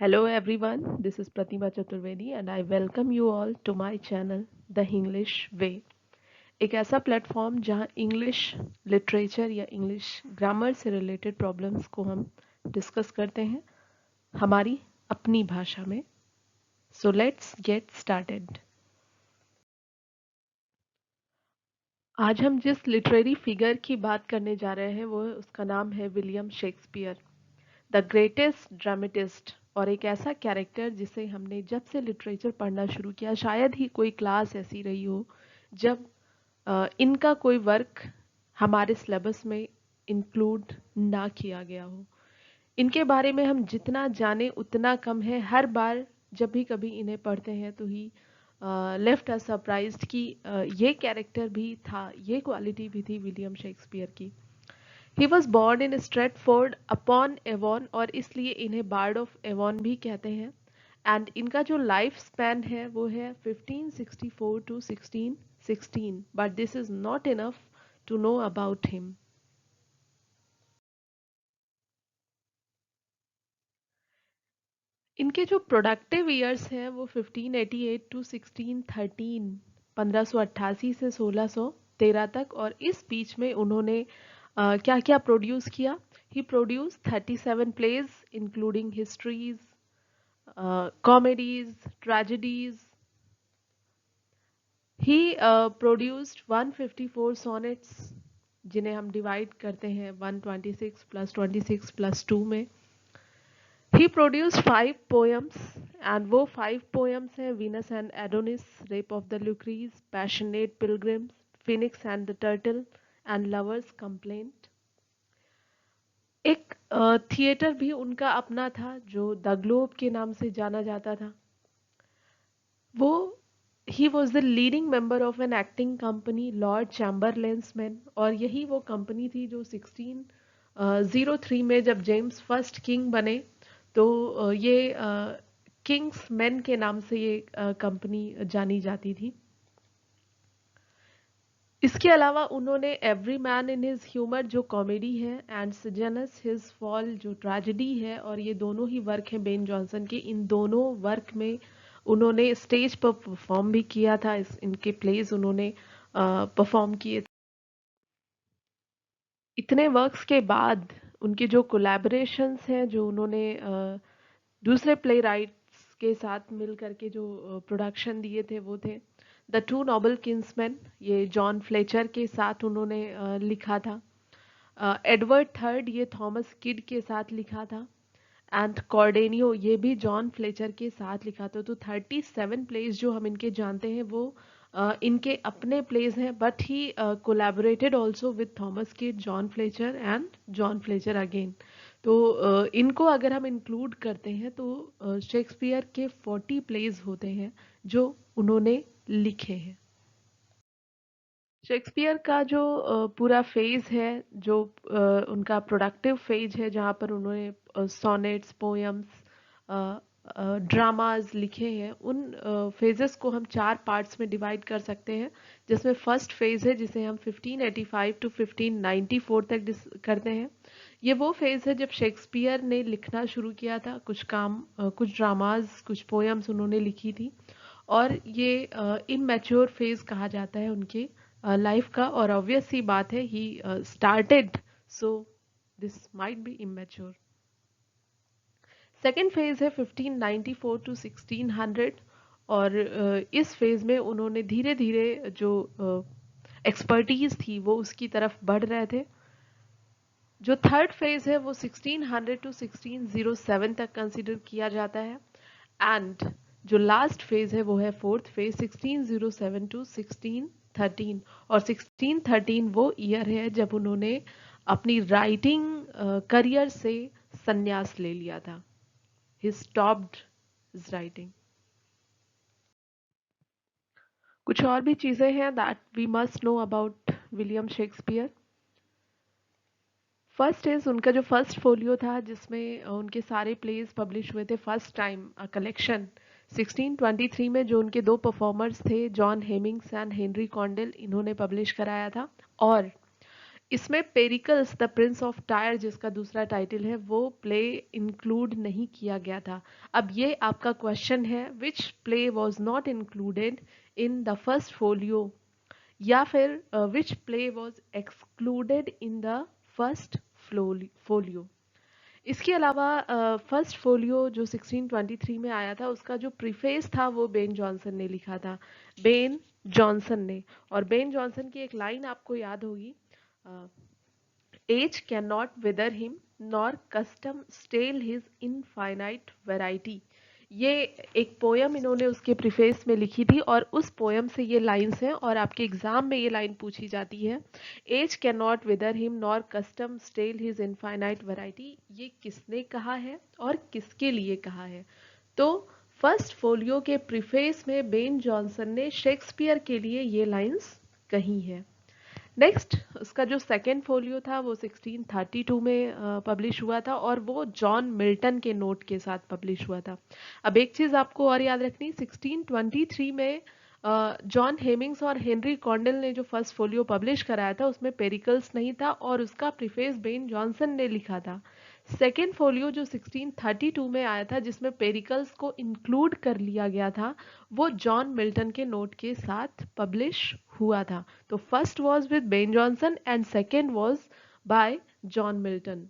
Hello everyone, this is Pratima Chaturvedi and I welcome you all to my channel The English Way। एक ऐसा platform जहां English literature या English grammar से related problems को हम discuss करते हैं हमारी अपनी भाषा में। So let's get started. आज हम जिस लिटरेरी फिगर की बात करने जा रहे हैं वो उसका नाम है William Shakespeare, the greatest dramatist, और एक ऐसा कैरेक्टर जिसे हमने जब से लिटरेचर पढ़ना शुरू किया शायद ही कोई क्लास ऐसी रही हो जब इनका कोई वर्क हमारे सिलेबस में इंक्लूड ना किया गया हो। इनके बारे में हम जितना जाने उतना कम है। हर बार जब भी कभी इन्हें पढ़ते हैं तो ही लेफ्ट अस सरप्राइज्ड कि ये कैरेक्टर भी था, ये क्वालिटी भी थी विलियम शेक्सपियर की। He was born in Stratford upon Avon, और इसलिए इन्हें बार्ड ऑफ एवॉन भी कहते हैं। एंड इनका जो लाइफ स्पैन है वो है 1564 to 1616, but this is not enough to know about him. इनके जो प्रोडक्टिव ईयर्स हैं वो 1588 टू 1613, 1588 से 1613 तक, और इस बीच में उन्होंने क्या क्या प्रोड्यूस किया। He produce 37 plays including histories, comedies, tragedies. He produced 154 sonnets जिन्हें हम डिवाइड करते हैं 126 प्लस 26 प्लस 2 में। He produced 5 poems, and वो 5 poems हैं Venus and Adonis, Rape of the Lucrece, Passionate Pilgrims, Phoenix and the Turtle, and Lover's Complaint। एक theatre भी उनका अपना था जो द ग्लोब के नाम से जाना जाता था। वो he was the leading member of an acting company Lord Chamberlain's man, और यही वो कंपनी थी जो 1603 में जब जेम्स फर्स्ट किंग बने तो ये किंग्स मैन के नाम से ये कंपनी जानी जाती थी। इसके अलावा उन्होंने every man in his humour जो कॉमेडी है, एंड सिजनस हिज फॉल जो ट्रेजेडी है, और ये दोनों ही वर्क हैं बेन जॉनसन के। इन दोनों वर्क में उन्होंने स्टेज पर परफॉर्म भी किया था। इनके प्लेज उन्होंने परफॉर्म किए थे। इतने वर्क्स के बाद उनके जो कोलैबोरेशंस हैं, जो उन्होंने दूसरे प्ले राइट्स के साथ मिल करके जो प्रोडक्शन दिए थे वो थे द टू नोबल किंग्समैन, ये जॉन फ्लेचर के साथ उन्होंने लिखा था। एडवर्ड थर्ड ये थॉमस किड के साथ लिखा था। एंड कॉर्डेनियो ये भी जॉन फ्लेचर के साथ लिखा था। तो 37 प्लेज जो हम इनके जानते हैं वो इनके अपने प्लेज हैं, but he collaborated also with Thomas kid, John Fletcher and John Fletcher again. तो इनको अगर हम इंक्लूड करते हैं तो शेक्सपियर के 40 प्लेज होते हैं जो उन्होंने लिखे हैं। शेक्सपियर का जो पूरा फेज है, जो उनका प्रोडक्टिव फेज है, जहाँ पर उन्होंने सोनेट्स, पोएम्स, ड्रामाज लिखे हैं, उन फेजेस को हम 4 पार्ट्स में डिवाइड कर सकते हैं। जिसमें फर्स्ट फेज है जिसे हम 1585 टू 1594 तक करते हैं। ये वो फेज है जब शेक्सपियर ने लिखना शुरू किया था। कुछ ड्रामाज, कुछ पोएम्स उन्होंने लिखी थी, और ये इमैच्योर फेज कहा जाता है उनके लाइफ का। और ऑब्वियस सी बात है he started, so this might be immature. Second phase है 1594 टू 1600, और इस फेज में उन्होंने धीरे धीरे जो एक्सपर्टीज थी वो उसकी तरफ बढ़ रहे थे। जो थर्ड फेज है वो 1600 टू 1607 तक कंसिडर किया जाता है। एंड जो लास्ट फेज है वो है फोर्थ फेज 1607 टू 1613, और 1613 वो ईयर है जब उन्होंने अपनी राइटिंग करियर से संन्यास ले लिया था। He stopped his writing. कुछ और भी चीजें हैं that we must know about William Shakespeare. First is उनका जो फर्स्ट फोलियो था जिसमें उनके सारे प्लेज पब्लिश हुए थे फर्स्ट टाइम, कलेक्शन 1623 में, जो उनके दो परफॉर्मर्स थे John Heminges and Henry Condell, इन्होंने पब्लिश कराया था। और इसमें Pericles the Prince of tyre जिसका दूसरा टाइटल है वो प्ले इंक्लूड नहीं किया गया था। अब ये आपका क्वेश्चन है, which play was not included in the first folio, या फिर which play was excluded in the first folio. इसके अलावा फर्स्ट फोलियो जो 1623 में आया था उसका जो प्रीफेस था वो बेन जॉनसन ने लिखा था, बेन जॉनसन ने। और बेन जॉनसन की एक लाइन आपको याद होगी, age cannot wither him nor custom stale his infinite variety. ये एक पोयम इन्होंने उसके प्रीफेस में लिखी थी और उस पोयम से ये लाइंस हैं और आपके एग्जाम में ये लाइन पूछी जाती है, age cannot wither him nor custom stale his infinite variety. ये किसने कहा है और किसके लिए कहा है? तो फर्स्ट फोलियो के प्रीफेस में बेन जॉनसन ने शेक्सपियर के लिए ये लाइंस कही हैं। नेक्स्ट उसका जो सेकेंड फोलियो था वो 1632 में पब्लिश हुआ था और वो जॉन मिल्टन के नोट के साथ पब्लिश हुआ था। अब एक चीज़ आपको और याद रखनी, 1623 में जॉन हेमिंग्स और हेनरी कॉन्डल ने जो फर्स्ट फोलियो पब्लिश कराया था उसमें पेरिकल्स नहीं था और उसका प्रीफेस बेन जॉनसन ने लिखा था। सेकेंड फोलियो जो 1632 में आया था जिसमें पेरिकल्स को इंक्लूड कर लिया गया था, वो जॉन मिल्टन के नोट के साथ पब्लिश हुआ था। तो first was with Ben Jonson and second was by John Milton.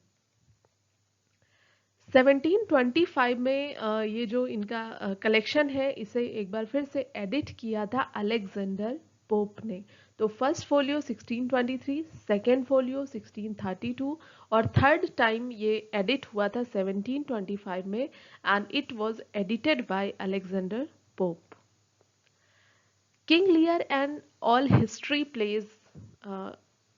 1725 में ये जो इनका कलेक्शन है इसे एक बार फिर से एडिट किया था अलेक्जेंडर पोप ने। तो फर्स्ट फोलियो 1623, सेकेंड फोलियो 1632 और थर्ड टाइम ये एडिट हुआ था 1725 में and it was edited by Alexander Pope. King Lear and all history plays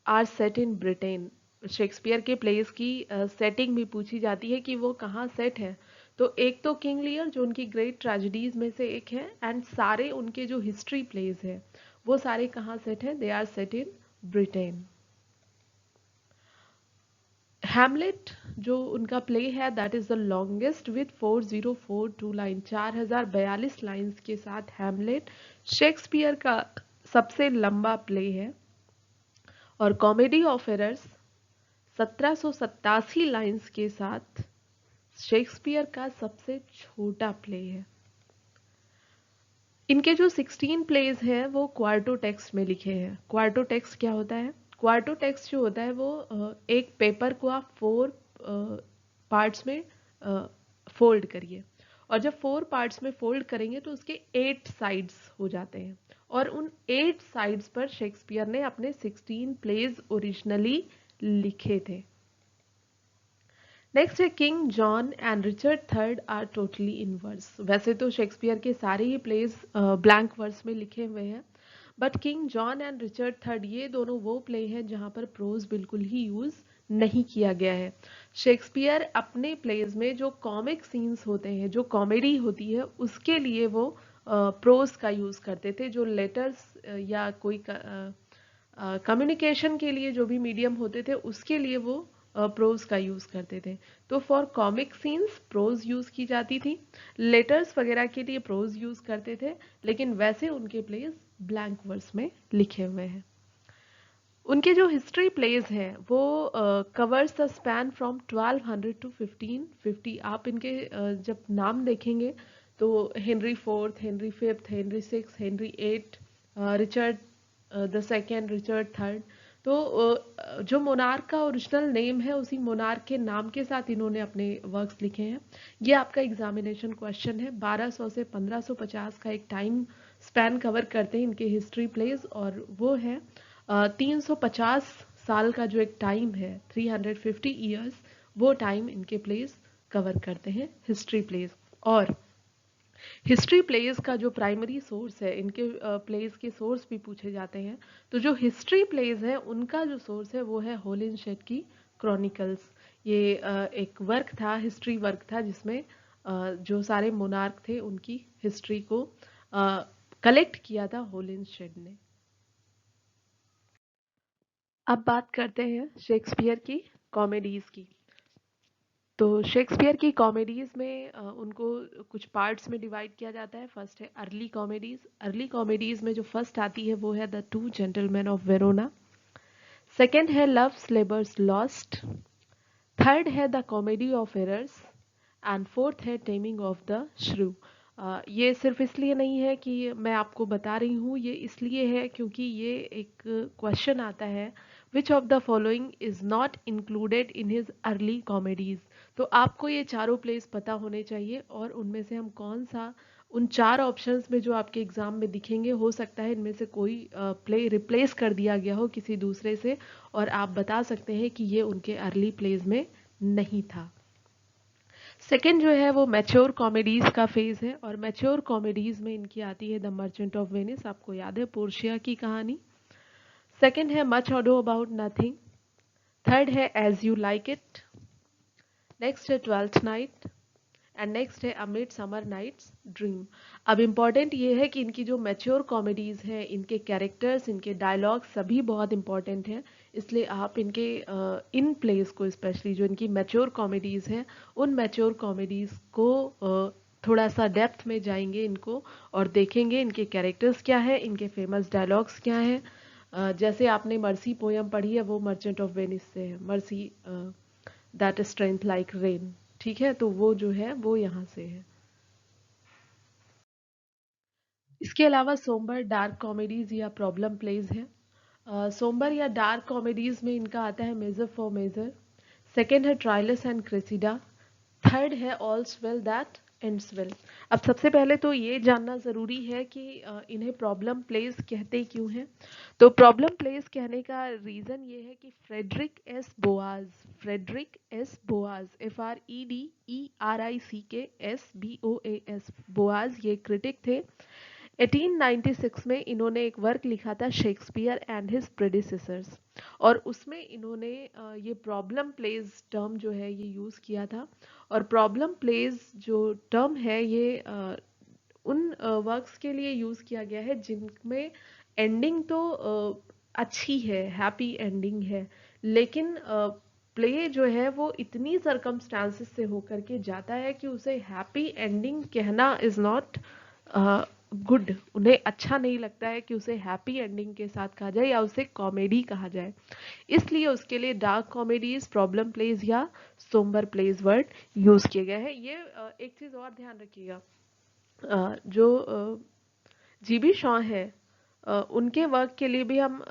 are set in Britain. Shakespeare के प्लेस की सेटिंग भी पूछी जाती है कि वो कहाँ सेट है। तो एक तो किंग लियर जो उनकी ग्रेट ट्रेजेडीज में से एक है एंड सारे उनके जो हिस्ट्री प्लेस है वो सारे कहाँ सेट हैं, they are set in Britain. Hamlet जो उनका प्ले है that is the longest with 4042 line, 4042 lines के साथ हैमलेट शेक्सपियर का सबसे लंबा प्ले है। और कॉमेडी ऑफ एरर्स 1787 लाइंस के साथ शेक्सपियर का सबसे छोटा प्ले है। इनके जो 16 प्लेज हैं वो क्वार्टो टेक्स्ट में लिखे हैं। क्वार्टो टेक्स्ट क्या होता है? क्वार्टो टेक्स्ट जो होता है वो एक पेपर को आप 4 पार्ट्स में फोल्ड करिए और जब 4 पार्ट्स में फोल्ड करेंगे तो उसके 8 साइड्स हो जाते हैं और उन 8 साइड्स पर शेक्सपियर ने अपने 16 प्लेज ओरिजिनली लिखे थे। नेक्स्ट है King John and Richard Third are totally in verse. वैसे तो शेक्सपियर के सारे ही प्लेज ब्लैंक वर्स में लिखे हुए हैं but king John and Richard third ये दोनों वो प्ले हैं जहां पर प्रोज बिल्कुल ही यूज नहीं किया गया है। शेक्सपियर अपने प्लेज में जो कॉमिक सीन्स होते हैं, जो कॉमेडी होती है, उसके लिए वो प्रोज का यूज करते थे। जो लेटर्स या कोई कम्युनिकेशन के लिए जो भी मीडियम होते थे उसके लिए वो प्रोज का यूज करते थे। तो for comic scenes prose use की जाती थी, लेटर्स वगैरह के लिए प्रोज यूज करते थे, लेकिन वैसे उनके प्लेज ब्लैंक वर्स में लिखे हुए हैं। उनके जो हिस्ट्री प्लेज हैं वो covers the span from 1200 to 1550। आप इनके जब नाम देखेंगे तो Henry Fourth, Henry Fifth, Henry six, Henry eight, Richard the second, Richard third. तो जो मोनार्क का ओरिजिनल नेम है उसी मोनार्क के नाम के साथ इन्होंने अपने वर्क्स लिखे हैं। ये आपका एग्जामिनेशन क्वेश्चन है। 1200 से 1550 का एक टाइम स्पैन कवर करते हैं इनके हिस्ट्री प्लेज और वो है 350 साल का जो एक टाइम है, 350 ईयर्स, वो टाइम इनके प्लेज कवर करते हैं हिस्ट्री प्लेज। और हिस्ट्री प्लेज का जो प्राइमरी सोर्स है, इनके प्लेज के सोर्स भी पूछे जाते हैं, तो जो हिस्ट्री प्लेज है उनका जो सोर्स है वो है होलिनशेड की क्रॉनिकल्स। ये एक वर्क था, हिस्ट्री वर्क था जिसमें जो सारे मोनार्क थे उनकी हिस्ट्री को कलेक्ट किया था होलिनशेड ने। अब बात करते हैं शेक्सपियर की कॉमेडीज़ की। तो शेक्सपियर की कॉमेडीज़ में उनको कुछ पार्ट्स में डिवाइड किया जाता है। फर्स्ट है अर्ली कॉमेडीज़। अर्ली कॉमेडीज़ में जो फर्स्ट आती है वो है the two gentleman of Verona. Second है लव्स लेबर्स लॉस्ट, थर्ड है the comedy of errors, and fourth है टेमिंग ऑफ द श्रू। ये सिर्फ इसलिए नहीं है कि मैं आपको बता रही हूँ, ये इसलिए है क्योंकि ये एक क्वेश्चन आता है, which of the following is not included in his early comedies. तो आपको ये चारों प्लेस पता होने चाहिए और उनमें से हम कौन सा, उन चार ऑप्शंस में जो आपके एग्जाम में दिखेंगे, हो सकता है इनमें से कोई प्ले रिप्लेस कर दिया गया हो किसी दूसरे से, और आप बता सकते हैं कि ये उनके अर्ली प्लेज में नहीं था। सेकेंड जो है वो मैच्योर कॉमेडीज का फेज है, और मैच्योर कॉमेडीज में इनकी आती है द मर्चेंट ऑफ वेनिस, आपको याद है पोर्शिया की कहानी। सेकेंड है much ado about nothing, third है as you like it, next है ट्वेल्थ नाइट, एंड नेक्स्ट है a midsummer night's dream. अब इम्पॉर्टेंट ये है कि इनकी जो मैच्योर कॉमेडीज हैं, इनके कैरेक्टर्स, इनके डायलॉग सभी बहुत इंपॉर्टेंट हैं, इसलिए आप इनके इन प्लेस को, स्पेशली जो इनकी मैच्योर कॉमेडीज हैं, उन मैच्योर कॉमेडीज को थोड़ा सा डेप्थ में जाएंगे इनको और देखेंगे इनके कैरेक्टर्स क्या है, इनके फेमस डायलॉग्स क्या हैं। जैसे आपने मर्सी पोयम पढ़ी है, वो मर्चेंट ऑफ वेनिस से है, mercy that strength like rain, ठीक है, तो वो जो है वो यहाँ से है। इसके अलावा सोमबर डार्क कॉमेडीज या प्रॉब्लम प्लेज है। सोमबर या डार्क कॉमेडीज में इनका आता है मेजर फॉर मेजर, सेकेंड है ट्रायलस एंड क्रेसिडा, थर्ड है ऑल्स वेल दैट एंड्स वेल। अब सबसे पहले तो ये जानना ज़रूरी है कि इन्हें प्रॉब्लम प्लेस कहते क्यों हैं। तो प्रॉब्लम प्लेस कहने का रीज़न ये है कि Frederick S Boas, Frederick S Boas, FREDERICKS Boas, ये क्रिटिक थे। 1896 में इन्होंने एक वर्क लिखा था शेक्सपियर एंड हिज प्रेडिसेसर्स, और उसमें इन्होंने ये प्रॉब्लम प्लेज टर्म जो है ये यूज़ किया था। और प्रॉब्लम प्लेज जो टर्म है ये उन वर्क्स के लिए यूज़ किया गया है जिनमें एंडिंग तो अच्छी है, हैप्पी एंडिंग है, लेकिन प्ले जो है वो इतनी सरकमस्टांसेस से होकर के जाता है कि उसे हैप्पी एंडिंग कहना इज़ नॉट गुड, उन्हें अच्छा नहीं लगता है कि उसे हैप्पी एंडिंग के साथ कहा जाए या उसे कॉमेडी कहा जाए, इसलिए उसके लिए डार्क कॉमेडीज, प्रॉब्लम प्लेज या सोम्बर प्लेज वर्ड यूज किए गए हैं। ये एक चीज और ध्यान रखिएगा, जो जीबी शॉ है, उनके वर्क के लिए भी हम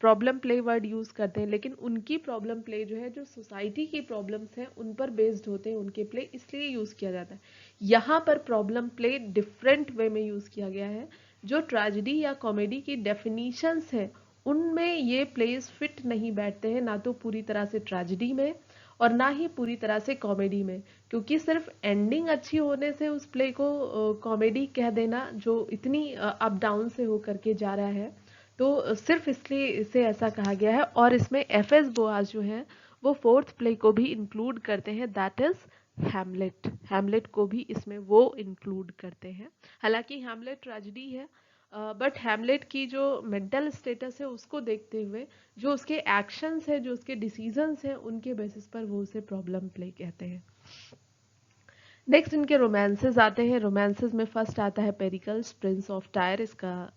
प्रॉब्लम प्ले वर्ड यूज़ करते हैं, लेकिन उनकी प्रॉब्लम प्ले जो है, जो सोसाइटी की प्रॉब्लम्स हैं उन पर बेस्ड होते हैं उनके प्ले, इसलिए यूज़ किया जाता है। यहाँ पर प्रॉब्लम प्ले डिफरेंट वे में यूज़ किया गया है। जो ट्रेजेडी या कॉमेडी की डेफिनीशंस हैं उनमें ये प्लेस फिट नहीं बैठते हैं, ना तो पूरी तरह से ट्रेजेडी में और ना ही पूरी तरह से कॉमेडी में, क्योंकि सिर्फ एंडिंग अच्छी होने से उस प्ले को कॉमेडी कह देना, जो इतनी अप डाउन से होकर के जा रहा है, तो सिर्फ इसलिए इसे ऐसा कहा गया है। और इसमें FS बोआज जो है वो फोर्थ प्ले को भी इंक्लूड करते हैं, दैट इज हैमलेट, हैमलेट को भी इसमें वो इंक्लूड करते हैं। हालांकि हैमलेट ट्रेजेडी है, बट हैमलेट की जो मेंटल स्टेटस है उसको देखते हुए, जो उसके एक्शंस है, जो उसके डिसीजंस हैं, उनके बेसिस पर वो उसे प्रॉब्लम प्ले कहते हैं। नेक्स्ट इनके रोमांसेस आते हैं। रोमांसेस में फर्स्ट आता है पेरिकल्स, प्रिंस ऑफ टायर, इसका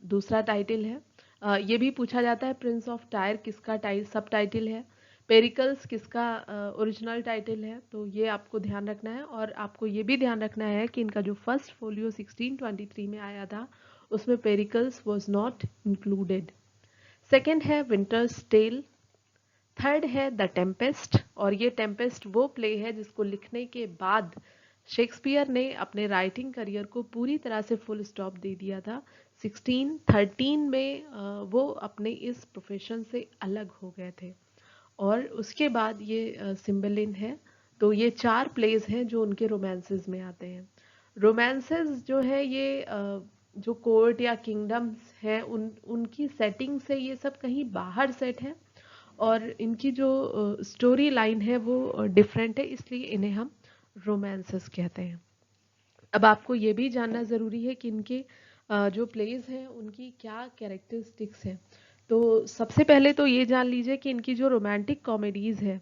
दूसरा टाइटल है। ये भी पूछा जाता है प्रिंस ऑफ टायर किसका सब टाइटल है, पेरिकल्स किसका ओरिजिनल टाइटल है, तो ये आपको ध्यान रखना है। और आपको ये भी ध्यान रखना है कि इनका जो फर्स्ट फोलियो 1623 में आया था उसमें Pericles was not included. Second है विंटर्स टेल, थर्ड है द टेम्पेस्ट, और ये टेम्पेस्ट वो प्ले है जिसको लिखने के बाद शेक्सपियर ने अपने राइटिंग करियर को पूरी तरह से फुल स्टॉप दे दिया था। 1613 में वो अपने इस प्रोफेशन से अलग हो गए थे, और उसके बाद ये सिम्बलिन है। तो ये चार प्लेज हैं जो उनके रोमांसेस में आते हैं। रोमांसेस जो है ये जो कोर्ट या किंगडम्स है उनकी सेटिंग से ये सब कहीं बाहर सेट है, और इनकी जो स्टोरी लाइन है वो डिफरेंट है, इसलिए इन्हें हम रोमांसेस कहते हैं। अब आपको ये भी जानना ज़रूरी है कि इनके जो प्लेज हैं उनकी क्या कैरेक्टरिस्टिक्स हैं। तो सबसे पहले तो ये जान लीजिए कि इनकी जो रोमांटिक कॉमेडीज़ है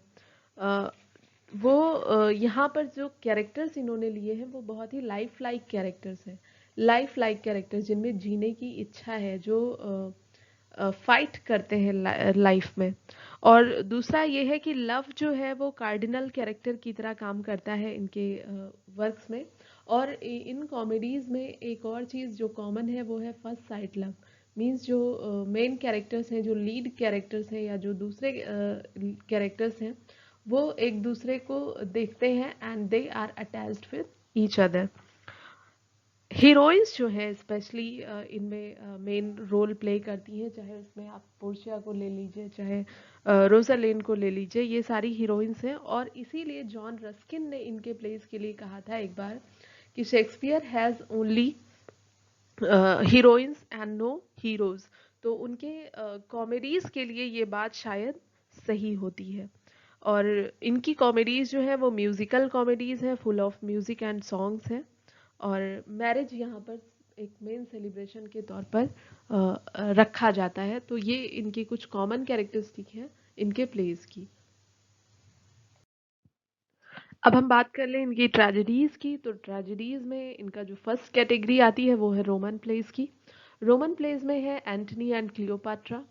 वो यहाँ पर जो कैरेक्टर्स इन्होंने लिए हैं वो बहुत ही लाइफ लाइक कैरेक्टर्स हैं, लाइफ लाइक कैरेक्टर्स जिनमें जीने की इच्छा है, जो फाइट करते हैं लाइफ में। और दूसरा ये है कि लव जो है वो कार्डिनल कैरेक्टर की तरह काम करता है इनके वर्क्स में। और इन कॉमेडीज में एक और चीज़ जो कॉमन है वो है फर्स्ट साइट लव। मीन्स जो मेन कैरेक्टर्स हैं, जो लीड कैरेक्टर्स हैं या जो दूसरे कैरेक्टर्स हैं, वो एक दूसरे को देखते हैं and they are attached with each other. Heroines जो है स्पेशली इनमें मेन रोल प्ले करती हैं, चाहे उसमें आप पोर्शिया को ले लीजिए, चाहे रोसालेन को ले लीजिए, ये सारी हीरोइंस हैं। और इसीलिए जॉन रस्किन ने इनके प्लेस के लिए कहा था एक बार कि Shakespeare has only heroines and no heroes. तो उनके कॉमेडीज के लिए ये बात शायद सही होती है। और इनकी कॉमेडीज जो है वो म्यूजिकल कॉमेडीज है, full of music and songs हैं। और मैरिज यहाँ पर एक मेन सेलिब्रेशन के तौर पर रखा जाता है। तो ये इनकी कुछ कॉमन कैरेक्टरिस्टिक है इनके प्लेस की। अब हम बात कर लें इनकी ट्रेजेडीज की। तो ट्रेजेडीज में इनका जो फर्स्ट कैटेगरी आती है वो है रोमन प्लेस की। रोमन प्लेस में है एंटनी एंड क्लियोपाट्रा,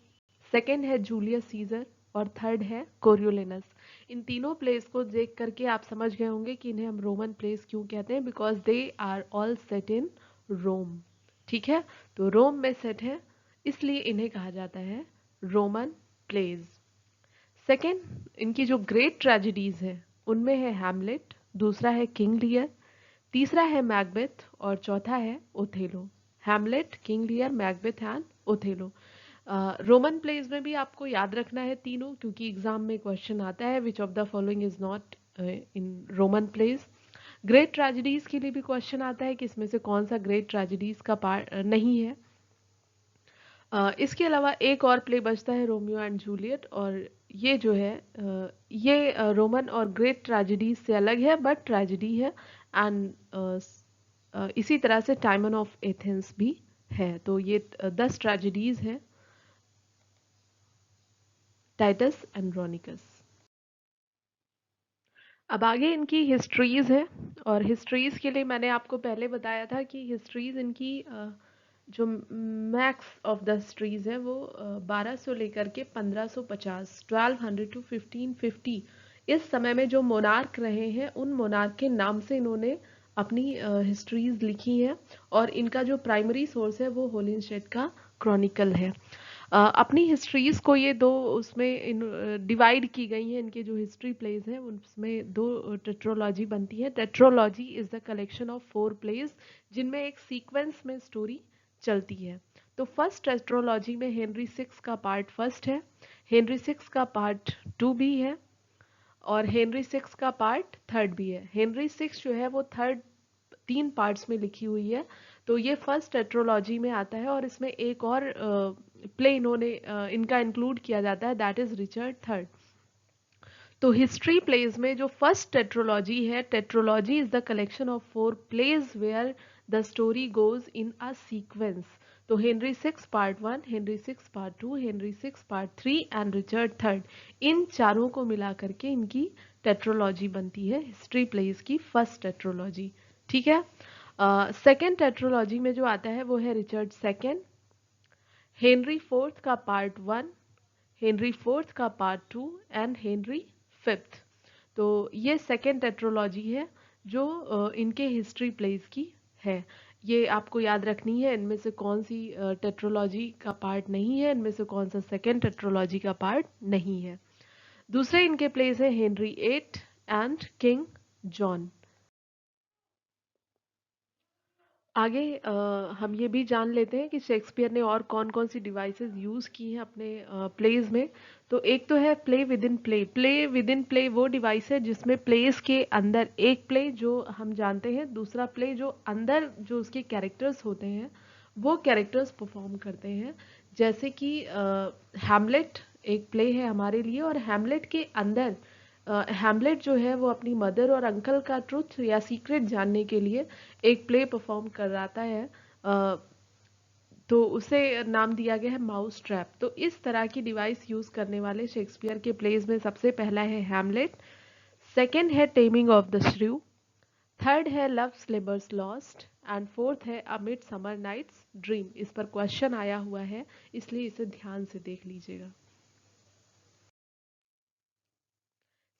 सेकंड है जूलियस सीजर, और थर्ड है कोरियोलिनस। इन तीनों प्लेस को देख करके आप समझ गए होंगे कि इन्हें हम रोमन प्लेस क्यों कहते हैं, because they are all set in Rome. ठीक है, तो रोम में सेट है, इसलिए इन्हें कहा जाता है रोमन प्लेस। सेकेंड, इनकी जो ग्रेट ट्रेजेडीज हैं उनमें है हैमलेट, दूसरा है किंग लियर, तीसरा है मैकबेथ, और चौथा है Othello. Hamlet, King Lear, Macbeth and Othello. Roman plays में भी आपको याद रखना है तीनों, क्योंकि एग्जाम में क्वेश्चन आता है which of the following is not in Roman plays. Great tragedies के लिए भी क्वेश्चन आता है कि इसमें से कौन सा ग्रेट ट्रेजेडीज का पार्ट नहीं है। इसके अलावा एक और प्ले बचता है रोमियो एंड जूलियट, और ये जो है ये रोमन और ग्रेट ट्रेजेडीज से अलग है, बट ट्रेजेडी है। एंड इसी तरह से टाइमन ऑफ एथेंस भी है। तो ये 10 ट्रेजेडीज हैं, टाइटस एंड्रोनिकस। अब आगे इनकी हिस्ट्रीज है। और हिस्ट्रीज के लिए मैंने आपको पहले बताया था कि हिस्ट्रीज इनकी जो मैक्स ऑफ द हिस्ट्रीज है वो 1200 लेकर के 1550, 1200 टू 1550, इस समय में जो मोनार्क रहे हैं उन मोनार्क के नाम से इन्होंने अपनी हिस्ट्रीज लिखी हैं। और इनका जो प्राइमरी सोर्स है वो होलिनशेड का क्रॉनिकल है। अपनी हिस्ट्रीज को ये दो उसमें डिवाइड की गई हैं। इनके जो हिस्ट्री प्लेज हैं उसमें दो टेट्रोलॉजी बनती है। Tetralogy is the collection of 4 plays जिनमें एक सीक्वेंस में स्टोरी चलती है। तो फर्स्ट टेट्रोलॉजी में हेनरी सिक्स का पार्ट फर्स्ट है, हेनरी सिक्स का पार्ट टू भी है, और हेनरी सिक्स का पार्ट थर्ड भी है। हेनरी सिक्स जो है वो थर्ड 3 पार्ट्स में लिखी हुई है। तो ये फर्स्ट टेट्रोलॉजी में आता है। और इसमें एक और प्ले इन्होंने इनका इंक्लूड किया जाता है, दैट इज रिचर्ड थर्ड। तो हिस्ट्री प्लेज में जो फर्स्ट टेट्रोलॉजी है, tetralogy is the collection of 4 plays where the story goes in a sequence. तो Henry six part 1, Henry six part 2, Henry six part 3 and Richard third, इन चारों को मिला करके इनकी टेट्रोलॉजी बनती है, हिस्ट्री प्लेज की फर्स्ट टेट्रोलॉजी। ठीक है। सेकेंड टेट्रोलॉजी में जो आता है वो है रिचर्ड सेकेंड, हेनरी फोर्थ का पार्ट 1, हेनरी फोर्थ का पार्ट 2 एंड हेनरी फिफ्थ। तो ये सेकेंड टेट्रोलॉजी है जो इनके हिस्ट्री प्लेज की है। ये आपको याद रखनी है, इनमें से कौन सी टेट्रोलॉजी का पार्ट नहीं है, इनमें से कौन सा सेकेंड टेट्रोलॉजी का पार्ट नहीं है। दूसरे इनके प्लेस है Henry eight and king John. आगे हम ये भी जान लेते हैं कि शेक्सपियर ने और कौन कौन सी डिवाइसेस यूज़ की हैं अपने प्लेज में। तो एक तो है play with in play. Play with in play वो डिवाइस है जिसमें प्लेस के अंदर एक प्ले जो हम जानते हैं, दूसरा प्ले जो अंदर जो उसके कैरेक्टर्स होते हैं वो कैरेक्टर्स परफॉर्म करते हैं। जैसे कि हैमलेट एक प्ले है हमारे लिए, और हैमलेट के अंदर हैमलेट जो है वो अपनी मदर और अंकल का ट्रुथ या सीक्रेट जानने के लिए एक प्ले परफॉर्म कराता है। तो उसे नाम दिया गया है माउस ट्रैप। तो इस तरह की डिवाइस यूज करने वाले शेक्सपियर के प्लेज में सबसे पहला है हैमलेट, सेकंड है taming of the shrew, third है love labours lost, and fourth है a midsummer night's dream. इस पर क्वेश्चन आया हुआ है, इसलिए इसे ध्यान से देख लीजिएगा।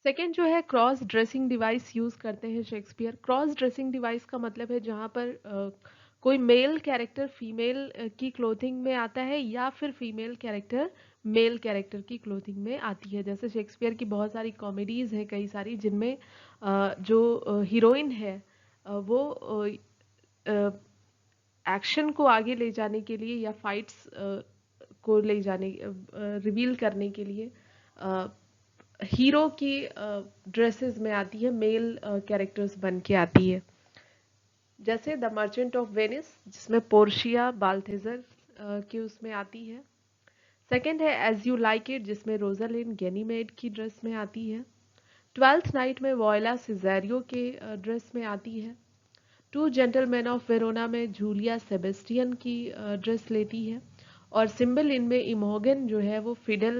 सेकेंड जो है क्रॉस ड्रेसिंग डिवाइस यूज करते हैं शेक्सपियर। क्रॉस ड्रेसिंग डिवाइस का मतलब है जहाँ पर कोई मेल कैरेक्टर फीमेल की क्लोथिंग में आता है या फिर फीमेल कैरेक्टर मेल कैरेक्टर की क्लोथिंग में आती है। जैसे शेक्सपियर की बहुत सारी कॉमेडीज है, कई सारी, जिनमें जो हीरोइन है वो एक्शन को आगे ले जाने के लिए या फाइट्स को ले जाने रिवील करने के लिए हीरो की ड्रेसेस में आती है, मेल कैरेक्टर्स बन के आती है। जैसे द मर्चेंट ऑफ वेनिस, जिसमें पोर्शिया बाल्थेजर की उसमें आती है। सेकंड है एज यू लाइक इट, जिसमें रोजालिन गैनीमेड की ड्रेस में आती है। ट्वेल्थ नाइट में वॉयला सिजेरियो के ड्रेस में आती है। टू जेंटलमैन ऑफ वेरोना में जूलिया सेबेस्टियन की ड्रेस लेती है। और सिम्बल इनमें इमोगन जो है वो फिडल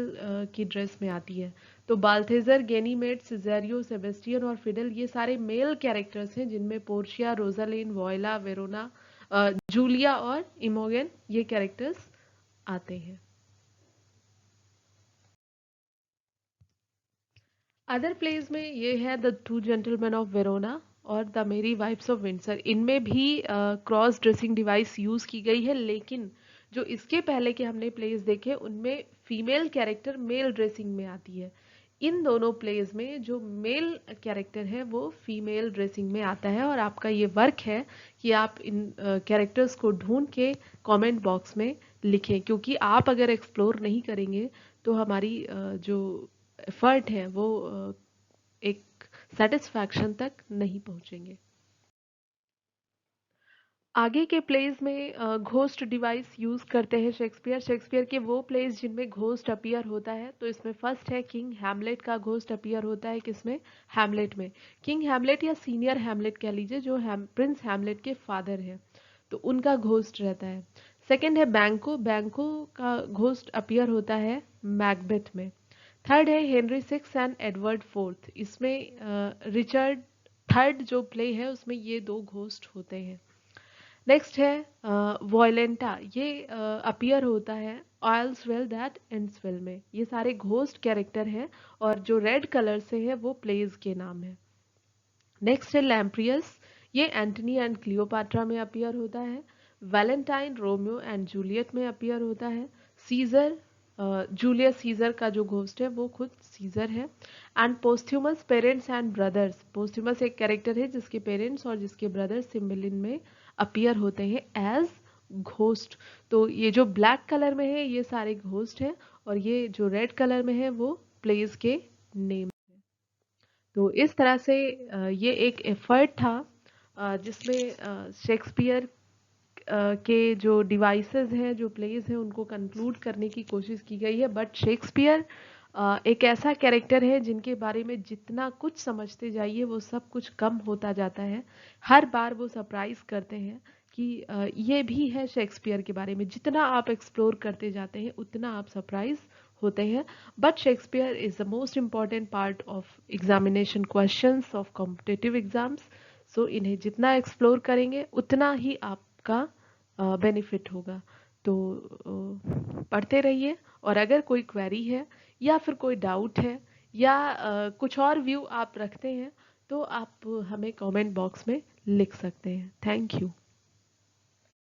की ड्रेस में आती है। तो बाल्थेजर, गेनीमेड, सिजेरियो, सेबेस्टियन और फिडल ये सारे मेल कैरेक्टर्स हैं, जिनमें Portia, Rosalind, voila, Verona, Julia और इमोगन ये कैरेक्टर्स आते हैं। अदर प्लेस में ये है the two gentleman of Verona और द मेरी वाइफ्स ऑफ विंडसर। इनमें भी क्रॉस ड्रेसिंग डिवाइस यूज की गई है, लेकिन जो इसके पहले के हमने प्लेस देखे उनमें फीमेल कैरेक्टर मेल ड्रेसिंग में आती है। इन दोनों प्लेस में जो मेल कैरेक्टर है वो फीमेल ड्रेसिंग में आता है। और आपका ये वर्क है कि आप इन कैरेक्टर्स को ढूंढ के कमेंट बॉक्स में लिखें, क्योंकि आप अगर एक्सप्लोर नहीं करेंगे तो हमारी जो एफर्ट है वो एक सेटिस्फैक्शन तक नहीं पहुंचेंगे। आगे के प्लेस में घोस्ट डिवाइस यूज करते हैं शेक्सपियर। शेक्सपियर के वो प्लेस जिनमें घोस्ट अपीयर होता है, तो इसमें फर्स्ट है किंग हैमलेट का घोस्ट अपीयर होता है। किसमें? हैमलेट में। किंग हैमलेट या सीनियर हैमलेट कह लीजिए, जो प्रिंस हैमलेट के फादर है, तो उनका घोस्ट रहता है। सेकंड है बैंको। बैंको का घोस्ट अपीयर होता है मैकबेथ में। थर्ड है Henry six and Edward fourth. इसमें रिचर्ड थर्ड जो प्ले है उसमें ये दो घोस्ट होते हैं। नेक्स्ट है वॉयलेंटा। ये अपीयर होता है oils well that ends well में। ये सारे घोस्ट कैरेक्टर हैं और जो रेड कलर से है वो प्लेज के नाम है। नेक्स्ट है लैम्प्रियस। ये एंटनी एंड क्लियोपाट्रा में अपीयर होता है। वैलेंटाइन रोमियो एंड जूलियट में अपीयर होता है। सीजर, जूलियस सीजर का जो घोस्ट है वो खुद सीजर है। And Posthumus, parents and brothers. Posthumus एक कैरेक्टर है जिसके पेरेंट्स और जिसके ब्रदर्स सिम्बलिन में अपीयर होते हैं एज घोस्ट। तो ये जो ब्लैक कलर में है ये सारे घोस्ट हैं, और ये जो रेड कलर में है वो प्लेस के नेम। तो इस तरह से ये एक एफर्ट था जिसमें शेक्सपियर के जो डिवाइसेस हैं, जो प्लेस हैं, उनको कंक्लूड करने की कोशिश की गई है। बट शेक्सपियर एक ऐसा कैरेक्टर है जिनके बारे में जितना कुछ समझते जाइए वो सब कुछ कम होता जाता है। हर बार वो सरप्राइज करते हैं कि ये भी है शेक्सपियर के बारे में। जितना आप एक्सप्लोर करते जाते हैं उतना आप सरप्राइज होते हैं। But Shakespeare is the most important part of examination questions of competitive exams. So इन्हें जितना एक्सप्लोर करेंगे उतना ही आपका बेनिफिट होगा। तो पढ़ते रहिए, और अगर कोई क्वेरी है या फिर कोई डाउट है या कुछ और व्यू आप रखते हैं तो आप हमें कमेंट बॉक्स में लिख सकते हैं। Thank you.